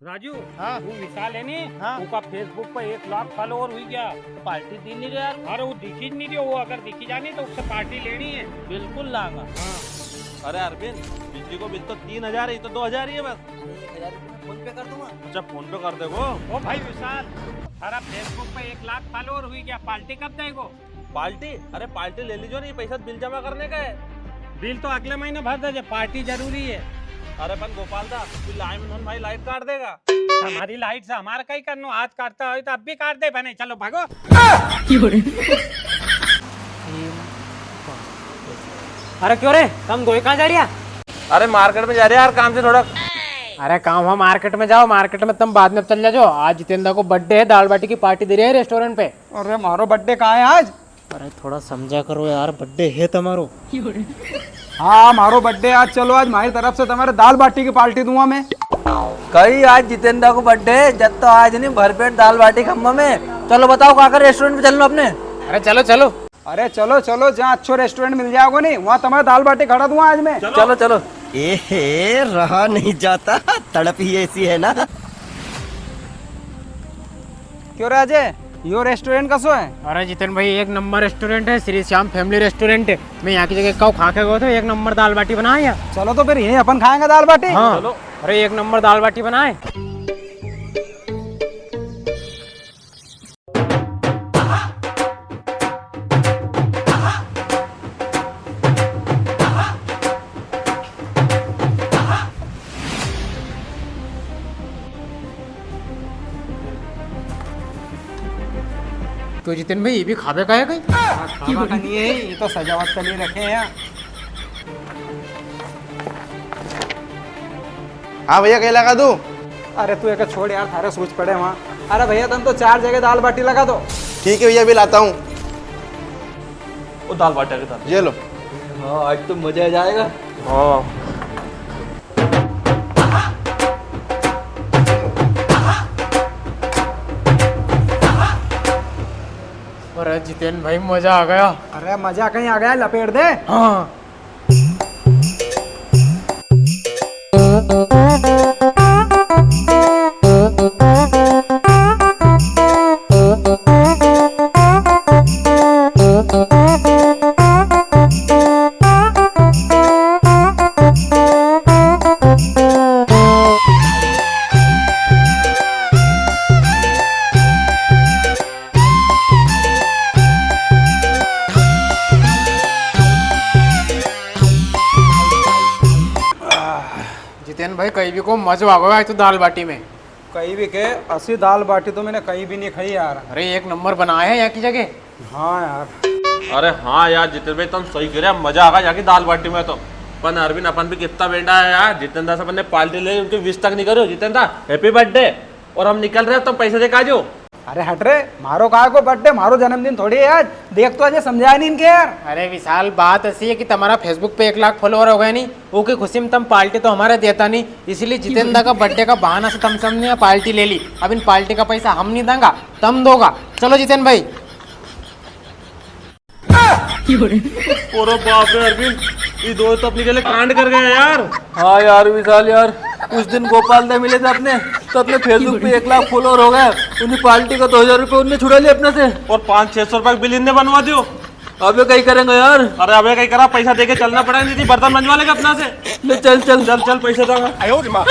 राजू हाँ वो विशाल है नी हाँ। उसका फेसबुक पे 1 लाख फॉलोअर हुई गया तो पार्टी दी नहीं रहे यार। अरे वो दिखी नहीं रही, वो अगर दिखी जानी तो उससे पार्टी लेनी है। बिल्कुल लांगा। अरे अरविंद, बिजली को बिल तो 3,000 है, तो 2,000 ही है बस। 1,000 फोन पे कर दूंगा। अच्छा फोन पे कर दे वो। ओ भाई विशाल, अरे फेसबुक पे 1 लाख फॉलोअर हुई गया, पार्टी कब देगो? पार्टी? अरे पार्टी ले लीजिए, नहीं पैसा बिल जमा करने का है। बिल तो अगले महीने भर दे, पार्टी जरूरी है। अरे पन गोपाल दा लाइन भाई लाइट काट देगा। हमारी लाइट से हमारा कहीं करनो, आज काटता हो तो अब भी काट दे बने। चलो भागो। अरे क्यों रे, तुम दो कहाँ जा रही है? अरे मार्केट में जा रहे यार, काम से थोड़ा। अरे काम हुआ मार्केट में जाओ, मार्केट में तुम बाद में चल जाओ। आज जितेंद्र को बर्थडे है, दाल बाटी की पार्टी दे रही है रेस्टोरेंट पे। अरे मारो बर्थडे कहाँ है आज? अरे थोड़ा समझा करो यार, बर्थडे है तुम्हारो। हाँ मारो बर्थडे आज। चलो आज हमारी तरफ से तुम्हारे दाल बाटी की पार्टी दूंगा मैं। कही आज जितेंद्र को बर्थडे, जब तो आज नहीं भरपेट दाल बाटी खम्मा में। चलो बताओ काकर रेस्टोरेंट पे चलना अपने। अरे चलो चलो। अरे चलो चलो, जहाँ अच्छो रेस्टोरेंट मिल जाएगा नहीं वहाँ तुम्हारे दाल बाटी खड़ा दूंगा आज मैं। चलो चलो। ए रहा नहीं जाता, तड़प ही ऐसी है ना। क्यों राजे, यो रेस्टोरेंट कसो है? अरे जितेंद्र भाई, एक नंबर रेस्टोरेंट है, श्री श्याम फैमिली रेस्टोरेंट है। मैं यहाँ की जगह कौ खा के गया था, एक नंबर दाल बाटी बनाए यार। चलो तो फिर यही अपन खाएंगे दाल बाटी। हाँ चलो। अरे एक नंबर दाल बाटी बनाए। तो जितेंद्र भाई ये भी खावे का है कहीं? खावा का नहीं है, ये तो सजावट के लिए रखे हैं। हाँ भैया, क्या लगा दूं? अरे तू एक छोड़ यार, थारे सोच पड़े वहाँ। अरे भैया तुम तो 4 जगह दाल बाटी लगा दो। ठीक है भैया, भी लाता हूँ। वो दाल बाटी के साथ ये लो। हाँ आज तो मजा आ जाएगा। हाँ अरे जितेंद्र भाई मजा आ गया। अरे मजा कहीं आ गया, लपेट दे। हाँ जितेंद्र भाई, कहीं भी को मजा आ गया तो दाल बाटी में। कहीं भी के 80 दाल बाटी तो मैंने कहीं भी नहीं खाई यार। अरे एक नंबर बनाया है यहाँ की जगह। हाँ यार। अरे हाँ यार जितेंद्र भाई तुम सही कह रहे हैं, मजा आगा जाके दाल बाटी में। तो अपन अरविंद अपन भी कितना बेटा है यार। जितेंद्र से अपन ने पार्टी ले, उनकी विश तक नहीं करो। जितेंद्र हैप्पी बर्थडे, और हम निकल रहे हैं, तुम पैसे दे के आ जाओ। अरे हट रे, मारो कहा को बर्थडे, मारो जन्मदिन थोड़ी है आज। देख तो अजय समझाया नहीं इनके यार। अरे विशाल, बात ऐसी है कि तुम्हारा फेसबुक पे 1 लाख फॉलोअर हो गया नहीं, वो की खुशी में तुम पार्टी तो हमारे देता नहीं, इसलिए जितेंद्र का बर्थडे का बहाना से तुम सबने पार्टी ले ली। अब इन पार्टी का पैसा हम नहीं देंगे, तुम दोगा। चलो जितेंद्र भाई। ओरे बाप रे अरविंद, ये दो तो अपने के लिए कांड कर गए यार। हाँ यार विशाल यार, उस दिन गोपाल दे मिले थे अपने, तो अपने फेसबुक पे 1 लाख फॉलोअर हो गए। उन्हें पार्टी का 2,000 रुपये उनने छुड़ा लिया अपने से, और 500-600 रुपए बिल इनने बनवा दियो। अबे कहीं करेंगे यार। अरे अबे कहीं करा, पैसा दे के चलना पड़ेगा, नहीं बर्तन बनवा लेगा अपना से। ले चल चल चल चल पैसे दूंगा।